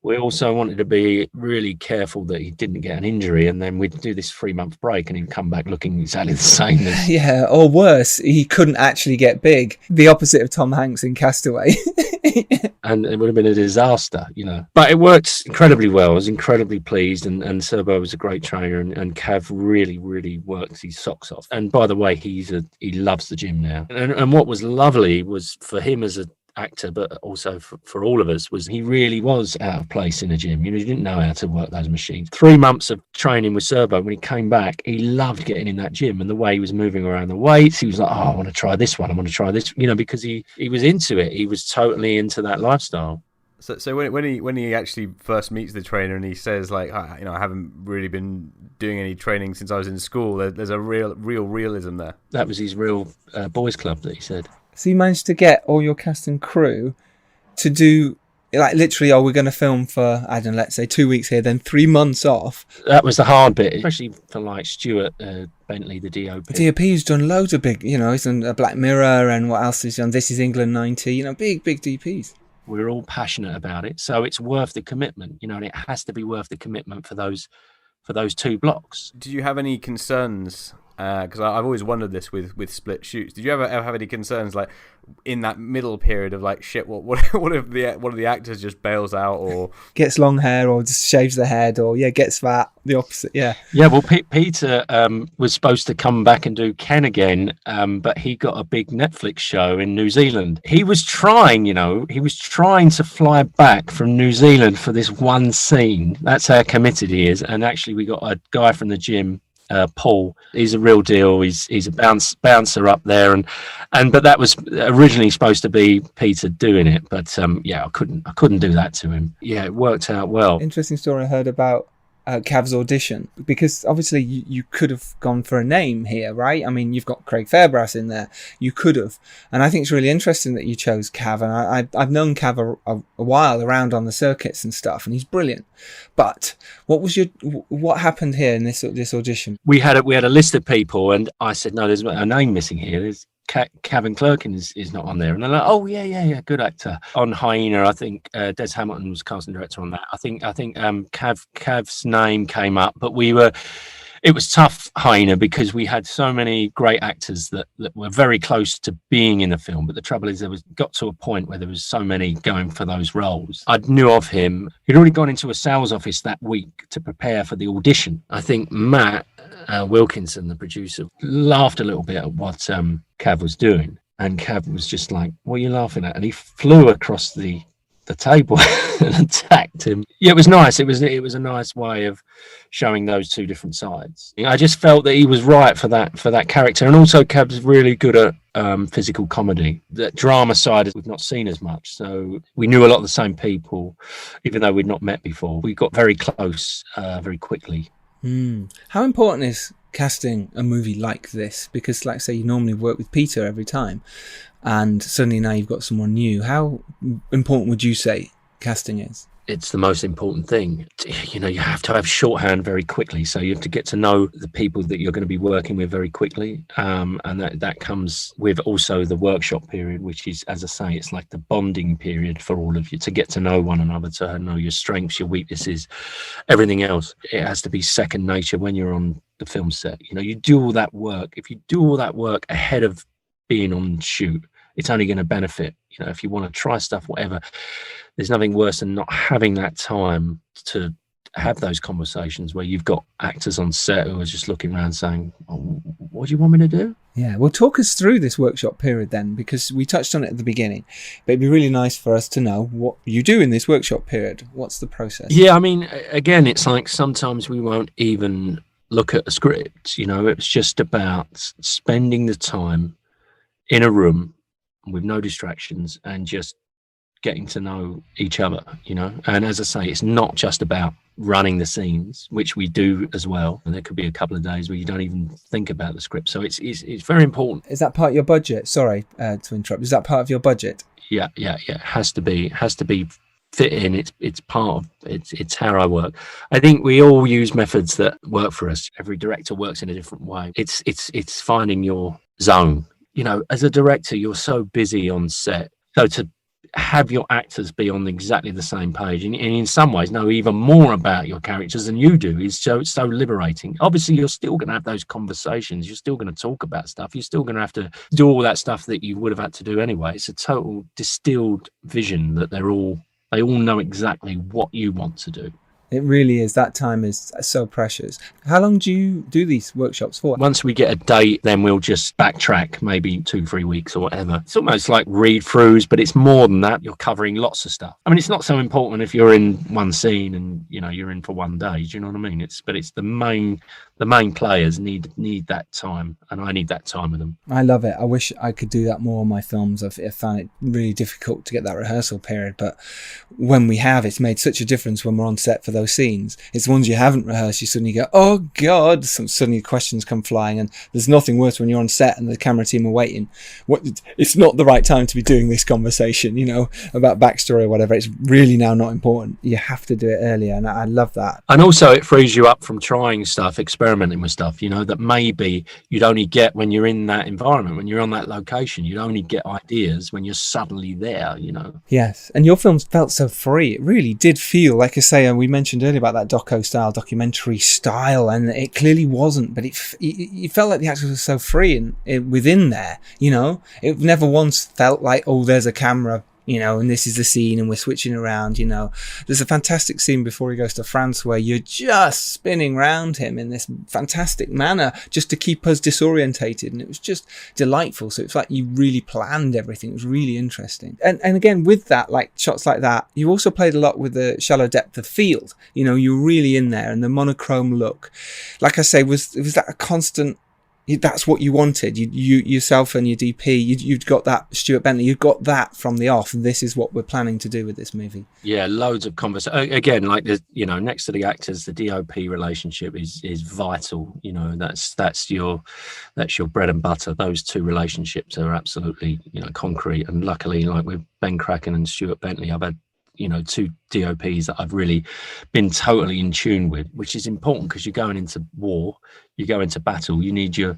[SPEAKER 4] we also wanted to be really careful that he didn't get an injury, and then we'd do this 3-month break and he'd come back looking exactly the same as...
[SPEAKER 2] Yeah, or worse, he couldn't actually get big. The opposite of Tom Hanks in Castaway.
[SPEAKER 4] And it would have been a disaster, But it worked incredibly well. I was incredibly pleased, and Serbo was a great trainer, and Cav really, really works his socks off. And by the way, he loves the gym now. And what was lovely was for him as a actor, but also for all of us, was he really was out of place in a gym. He didn't know how to work those machines. 3 months of training with Serbo, when he came back, he loved getting in that gym, and the way he was moving around the weights, he was like, I want to try this one, I want to try this, because he was into it. He was totally into that lifestyle.
[SPEAKER 3] So when he actually first meets the trainer and he says, like, I haven't really been doing any training since I was in school, there's a real realism there.
[SPEAKER 4] That was his real boys club that he said.
[SPEAKER 2] So you managed to get all your cast and crew to do Like literally, we're going to film for, I don't know, let's say 2 weeks here, then 3 months off.
[SPEAKER 4] That was the hard bit, especially for like Stuart Bentley, the DOP.
[SPEAKER 2] DOP's done loads of big, he's done Black Mirror, and what else is done? This Is England 90, big DPs.
[SPEAKER 4] We're all passionate about it, so it's worth the commitment, and it has to be worth the commitment for those 2 blocks.
[SPEAKER 3] Did you have any concerns? Because I've always wondered this with split shoots. Did you ever have any concerns, like in that middle period of like, shit, what if one of the actors just bails out or
[SPEAKER 2] gets long hair or just shaves the head or gets fat? The opposite, yeah.
[SPEAKER 4] Well, Peter was supposed to come back and do Ken again, but he got a big Netflix show in New Zealand. He was trying, to fly back from New Zealand for this one scene. That's how committed he is. And actually, we got a guy from the gym. Paul, he's a real deal. He's a bouncer up there, but that was originally supposed to be Peter doing it. But I couldn't do that to him. Yeah, it worked out well.
[SPEAKER 2] Interesting story I heard about Cav's audition, because obviously you could have gone for a name here, right? I mean, you've got Craig Fairbrass in there. You could have, and I think it's really interesting that you chose Cav. And I've known Cav a while around on the circuits and stuff, and he's brilliant. But what happened here in this audition?
[SPEAKER 4] We had a list of people, and I said, no, there's a name missing here. There's Kevin Clerkin is not on there, and they're like, oh yeah, good actor. On Hyena, I think Des Hamilton was casting director on that. I think Kev's name came up, but it was tough, Hyena, because we had so many great actors that were very close to being in the film. But the trouble is, got to a point where there was so many going for those roles. I knew of him. He'd already gone into a sales office that week to prepare for the audition. I think Matt Wilkinson, the producer, laughed a little bit at what Cav was doing. And Cav was just like, what are you laughing at? And he flew across the table and attacked him. Yeah, it was nice. It was a nice way of showing those 2 different sides. I just felt that he was right for that character. And also Cav's really good at physical comedy. The drama side we've not seen as much. So we knew a lot of the same people, even though we'd not met before. We got very close very quickly.
[SPEAKER 2] How important is casting a movie like this? Because like I say, you normally work with Peter every time, and suddenly now you've got someone new. How important would you say casting is?
[SPEAKER 4] It's the most important thing. You have to have shorthand very quickly, so you have to get to know the people that you're going to be working with very quickly, and that comes with also the workshop period, which is, as I say, it's like the bonding period for all of you to get to know one another, to know your strengths, your weaknesses, everything else. It has to be second nature when you're on the film set. You do all that work. If you do all that work ahead of being on shoot, it's only going to benefit. If you want to try stuff, whatever, there's nothing worse than not having that time to have those conversations where you've got actors on set who are just looking around saying, oh, what do you want me to do?
[SPEAKER 2] Yeah, well, talk us through this workshop period then, because we touched on it at the beginning, but it'd be really nice for us to know what you do in this workshop period. What's the process?
[SPEAKER 4] Yeah, I mean, again, it's like sometimes we won't even look at a script. It's just about spending the time in a room with no distractions and just getting to know each other, and as I say, it's not just about running the scenes, which we do as well, and there could be a couple of days where you don't even think about the script, so it's very important.
[SPEAKER 2] Is that part of your budget? Sorry to interrupt, is that part of your budget?
[SPEAKER 4] Yeah, it has to be fit in. It's part of it's how I work. I think we all use methods that work for us. Every director works in a different way. It's finding your zone. As a director, you're so busy on set. So to have your actors be on exactly the same page and in some ways know even more about your characters than you do is so liberating. Obviously, you're still going to have those conversations. You're still going to talk about stuff. You're still going to have to do all that stuff that you would have had to do anyway. It's a total distilled vision that they all know exactly what you want to do.
[SPEAKER 2] It really is. That time is so precious. How long do you do these workshops for?
[SPEAKER 4] Once we get a date, then we'll just backtrack maybe 2-3 weeks or whatever. It's almost like read-throughs, but it's more than that. You're covering lots of stuff. I mean, it's not so important if you're in one scene and, you're in for one day. Do you know what I mean? But it's the main the main players need that time, and I need that time with them.
[SPEAKER 2] I love it. I wish I could do that more on my films. I found it really difficult to get that rehearsal period, but when we have, it's made such a difference when we're on set for those scenes. It's the ones you haven't rehearsed, you suddenly go, oh God, suddenly questions come flying, and there's nothing worse when you're on set and the camera team are waiting. It's not the right time to be doing this conversation, about backstory or whatever. It's really now not important. You have to do it earlier, and I love that.
[SPEAKER 4] And also it frees you up from trying stuff, experimenting with stuff, that maybe you'd only get when you're in that environment, when you're on that location. You'd only get ideas when you're suddenly there,
[SPEAKER 2] Yes, and your films felt so free. It really did feel, like I say, and we mentioned earlier about that documentary style, and it clearly wasn't, but it felt like the actors were so free and within there, It never once felt like, oh, there's a camera, and this is the scene and we're switching around, There's a fantastic scene before he goes to France where you're just spinning around him in this fantastic manner just to keep us disorientated, and it was just delightful. So it's like you really planned everything. It was really interesting. And again, with that, like shots like that, you also played a lot with the shallow depth of field. You're really in there, and the monochrome look, like I say, was that a constant? That's what you wanted. You yourself and your DP, you'd got that, Stuart Bentley, you got that from the off. This is what we're planning to do with this movie. Yeah,
[SPEAKER 4] loads of conversation. Again, like next to the actors, the DOP relationship is vital. That's your bread and butter. Those two relationships are absolutely concrete. And luckily, like with Ben Kraken and Stuart Bentley, I've had two DOPs that I've really been totally in tune with, which is important because you're going into war, you go into battle, you need your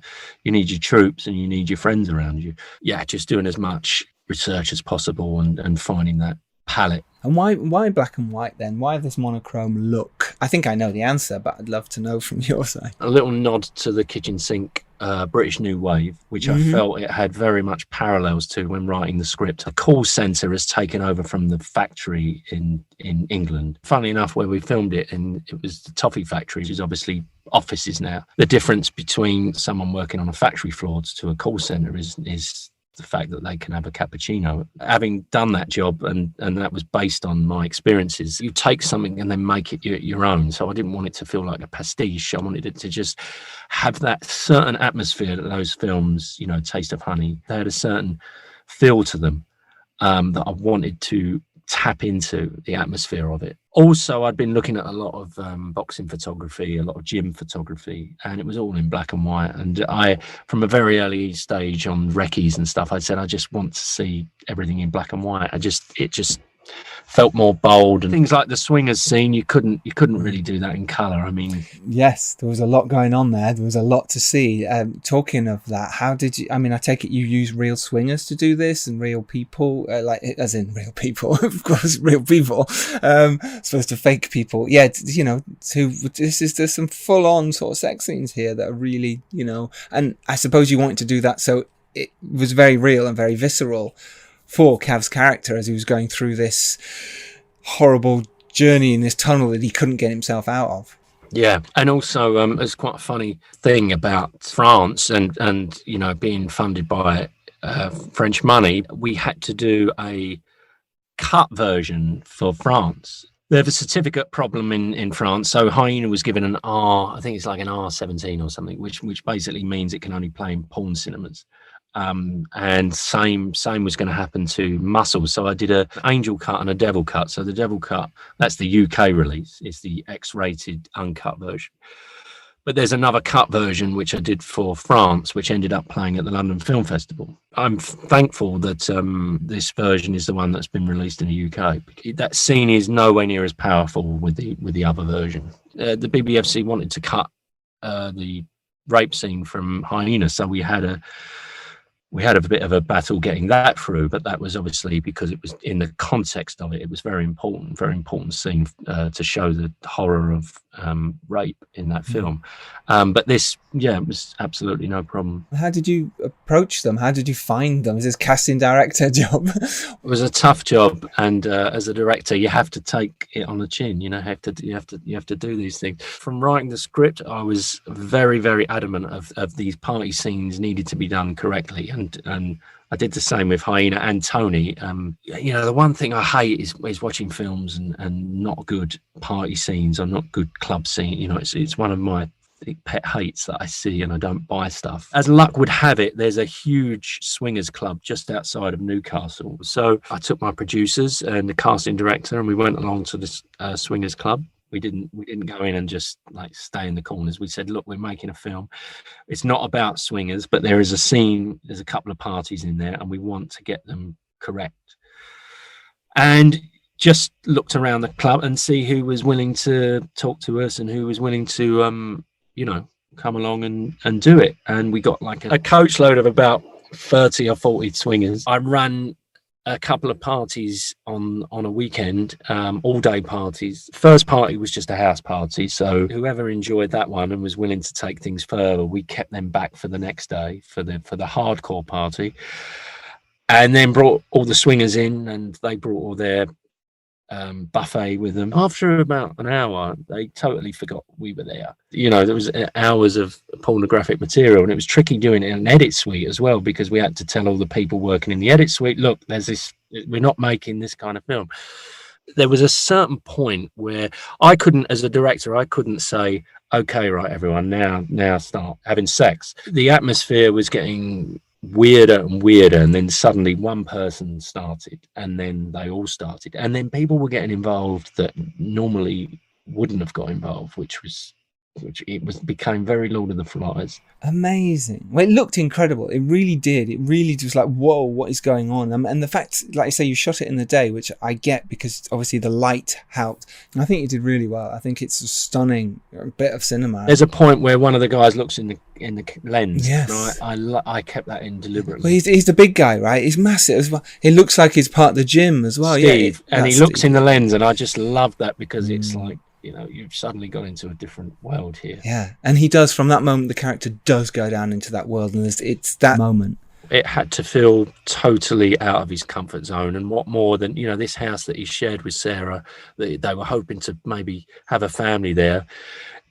[SPEAKER 4] troops and you need your friends around you. Yeah, just doing as much research as possible and finding that palette.
[SPEAKER 2] And why black and white then? Why this monochrome look? I think I know the answer, but I'd love to know from your side.
[SPEAKER 4] A little nod to the kitchen sink British New Wave, which I felt it had very much parallels to when writing the script. A call centre has taken over from the factory in England. Funnily enough, where we filmed it, and it was the toffee factory, which is obviously offices now. The difference between someone working on a factory floor to a call centre is the fact that they can have a cappuccino. Having done that job, and that was based on my experiences, you take something and then make it your own. So I didn't want it to feel like a pastiche. I wanted it to just have that certain atmosphere that those films, Taste of Honey, they had a certain feel to them that I wanted to tap into the atmosphere of it. Also, I'd been looking at a lot of boxing photography, a lot of gym photography, and it was all in black and white. And I, from a very early stage on recce's and stuff, I said, I just want to see everything in black and white. It just felt more bold, and things like the swingers scene, you couldn't really do that in color. I mean,
[SPEAKER 2] yes, there was a lot going on there. There was a lot to see. Talking of that, how did you? I mean, I take it you use real swingers to do this, and real people, as in real people, of course, real people, supposed to fake people. Yeah, there's some full on sort of sex scenes here that are really, and I suppose you wanted to do that so it was very real and very visceral for Cav's character as he was going through this horrible journey in this tunnel that he couldn't get himself out of.
[SPEAKER 4] Yeah, and also there's quite a funny thing about France and being funded by French money. We had to do a cut version for France. They have a certificate problem in France, so Hyena was given an R, I think it's like an R17 or something, which basically means it can only play in porn cinemas. And same was going to happen to Muscle. So I did an angel cut and a devil cut. So the devil cut, that's the UK release. It's the X-rated uncut version. But there's another cut version which I did for France, which ended up playing at the London Film Festival. I'm thankful that this version is the one that's been released in the UK. That scene is nowhere near as powerful with the other version. The BBFC wanted to cut the rape scene from Hyena, so we had a bit of a battle getting that through, but that was obviously because it was in the context of it. It was very important scene to show the horror of rape in that film. But this, it was absolutely no problem.
[SPEAKER 2] How did you approach them? How did you find them? Is this casting director job?
[SPEAKER 4] It was a tough job, and as a director, you have to take it on the chin. You have to do these things. From writing the script, I was very, very adamant of these party scenes needed to be done correctly, and I did the same with Hyena and Tony. The one thing I hate is watching films and not good party scenes or not good club scene. It's one of my pet hates that I see and I don't buy stuff. As luck would have it, there's a huge swingers club just outside of Newcastle. So I took my producers and the casting director and we went along to this swingers club. We didn't go in and just like stay in the corners. We said, look, we're making a film. It's not about swingers, but there is a scene, there's a couple of parties in there and we want to get them correct. And just looked around the club and see who was willing to talk to us and who was willing to, come along and do it. And we got like a coach load of about 30 or 40 swingers. I ran a couple of parties on a weekend, all day parties. First party was just a house party. So whoever enjoyed that one and was willing to take things further, we kept them back for the next day for the hardcore party. And then brought all the swingers in and they brought all their buffet with them. After about an hour, they totally forgot we were there. There was hours of pornographic material, and it was tricky doing it in an edit suite as well, because we had to tell all the people working in the edit suite, look, there's this, we're not making this kind of film. There was a certain point where I couldn't, as a director, I couldn't say, okay, right, everyone, now start having sex. The atmosphere was getting weirder and weirder, and then suddenly one person started and then they all started, and then people were getting involved that normally wouldn't have got involved, which became very Lord of the Flies.
[SPEAKER 2] Amazing. Well, it looked incredible. It really did. It really was like, whoa, what is going on? And the fact, like I say, you shot it in the day, which I get because obviously the light helped. And I think you did really well. I think it's a stunning bit of cinema.
[SPEAKER 4] There's a point where one of the guys looks in the lens.
[SPEAKER 2] Yes.
[SPEAKER 4] And I kept that in deliberately.
[SPEAKER 2] Well, he's the big guy, right? He's massive as well. He looks like he's part of the gym as well.
[SPEAKER 4] Steve,
[SPEAKER 2] yeah,
[SPEAKER 4] and he looks in the lens, and I just love that because it's like, you've suddenly got into a different world here.
[SPEAKER 2] Yeah, and he does, from that moment, the character does go down into that world, and it's that moment.
[SPEAKER 4] It had to feel totally out of his comfort zone, and what more than, this house that he shared with Sarah, they were hoping to maybe have a family there.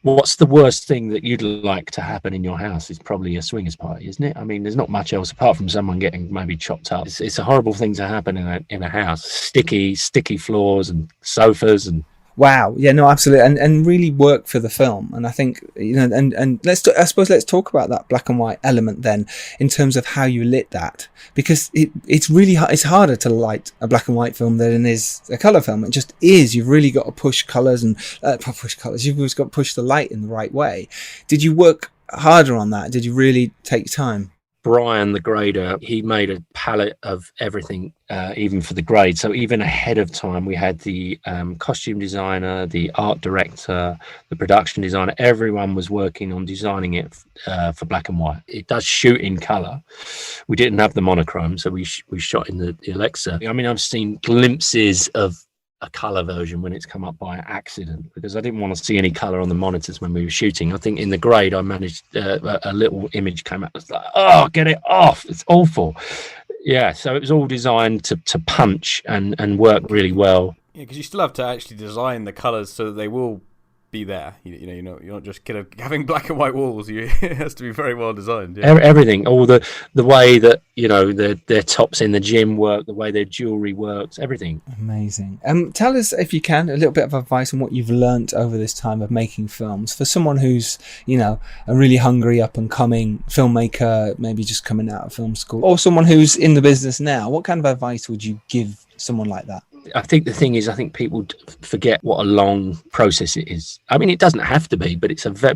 [SPEAKER 4] What's the worst thing that you'd like to happen in your house? Is probably a swingers party, isn't it? I mean, there's not much else apart from someone getting maybe chopped up. It's a horrible thing to happen in a house. Sticky floors and sofas and...
[SPEAKER 2] Wow. Yeah, no, absolutely. And really work for the film. And I think, and let's talk about that black and white element then, in terms of how you lit that, because it's really it's harder to light a black and white film than it is a color film. It just is. You've really got to push colors and You've always got to push the light in the right way. Did you work harder on that? Did you really take time?
[SPEAKER 4] Brian, the grader, he made a palette of everything, even for the grade. So even ahead of time, we had the costume designer, the art director, the production designer. Everyone was working on designing it for black and white. It does shoot in color. We didn't have the monochrome, so we shot in the Alexa. I mean, I've seen glimpses of a color version when it's come up by accident, because I didn't want to see any color on the monitors when we were shooting. I think in the grade I managed a little image came up. It's like, oh, get it off, it's awful. Yeah, so it was all designed to punch and work really well.
[SPEAKER 5] Yeah, because you still have to actually design the colors so that they will be there. You're not just kind of having black and white walls. It has to be very well designed. Yeah.
[SPEAKER 4] Everything, all the way that their tops in the gym work, the way their jewelry works, everything.
[SPEAKER 2] Amazing. Tell us, if you can, a little bit of advice on what you've learnt over this time of making films for someone who's a really hungry up and coming filmmaker, maybe just coming out of film school, or someone who's in the business now. What kind of advice would you give someone like that?
[SPEAKER 4] I think the thing is, I think people forget what a long process it is. I mean, it doesn't have to be, but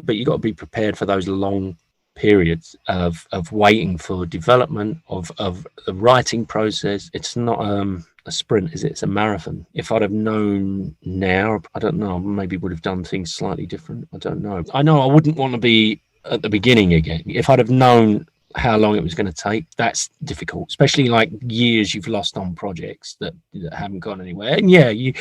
[SPEAKER 4] but you got to be prepared for those long periods of waiting for development of the writing process. It's not a sprint, is it? It's a marathon. If I'd have known now, I don't know, maybe would have done things slightly different. I don't know. I know I wouldn't want to be at the beginning again. If I'd have known how long it was going to take, that's difficult, especially like years you've lost on projects that haven't gone anywhere. And yeah, you,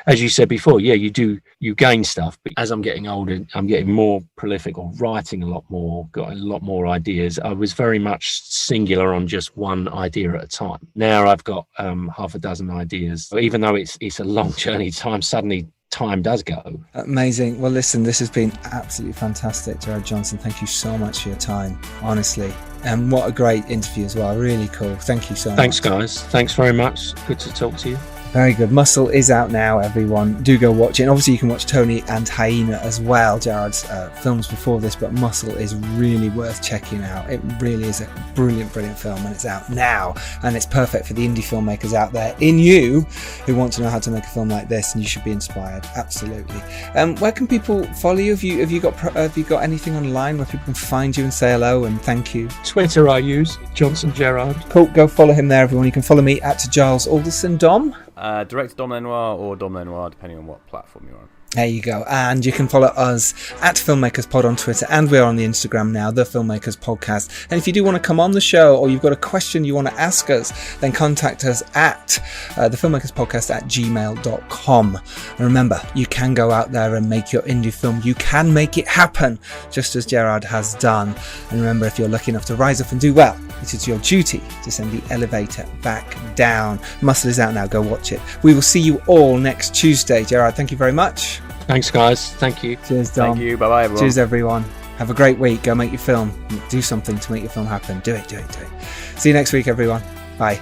[SPEAKER 4] as you said before, you gain stuff, but as I'm getting older, I'm getting more prolific, or writing a lot more, got a lot more ideas. I was very much singular on just one idea at a time. Now I've got half a dozen ideas. Even though it's a long journey, suddenly time does go.
[SPEAKER 2] Amazing. Well, listen, this has been absolutely fantastic, Gerard Johnson. Thank you so much for your time, honestly. And what a great interview as well. Really cool. Thank you so much.
[SPEAKER 4] Thanks, guys. Thanks very much. Good to talk to you.
[SPEAKER 2] Very good. Muscle is out now, everyone. Do go watch it. And obviously you can watch Tony and Hyena as well, Gerard's films before this, but Muscle is really worth checking out. It really is a brilliant, brilliant film, and it's out now. And it's perfect for the indie filmmakers out there in you who want to know how to make a film like this, and you should be inspired. Absolutely. Where can people follow you? Have you got anything online where people can find you and say hello and thank you?
[SPEAKER 4] Twitter I use, Johnson Gerard.
[SPEAKER 2] Cool. Go follow him there, everyone. You can follow me at Giles Alderson. Dom?
[SPEAKER 5] Director Dom Lenoir or Dom Lenoir, depending on what platform you're on.
[SPEAKER 2] There you go. And you can follow us at Filmmakers Pod on Twitter, and we're on the Instagram now, the Filmmakers Podcast. And if you do want to come on the show, or you've got a question you want to ask us, then contact us at thefilmmakerspodcast@gmail.com. And remember, you can go out there and make your indie film. You can make it happen, just as Gerard has done. And remember, if you're lucky enough to rise up and do well, it is your duty to send the elevator back down. Muscle is out now. Go watch it. We will see you all next Tuesday. Gerard, thank you very much.
[SPEAKER 4] Thanks, guys. Thank you.
[SPEAKER 2] Cheers, Dom.
[SPEAKER 5] Thank you. Bye-bye, everyone.
[SPEAKER 2] Cheers, everyone. Have a great week. Go make your film. Do something to make your film happen. Do it. See you next week, everyone. Bye.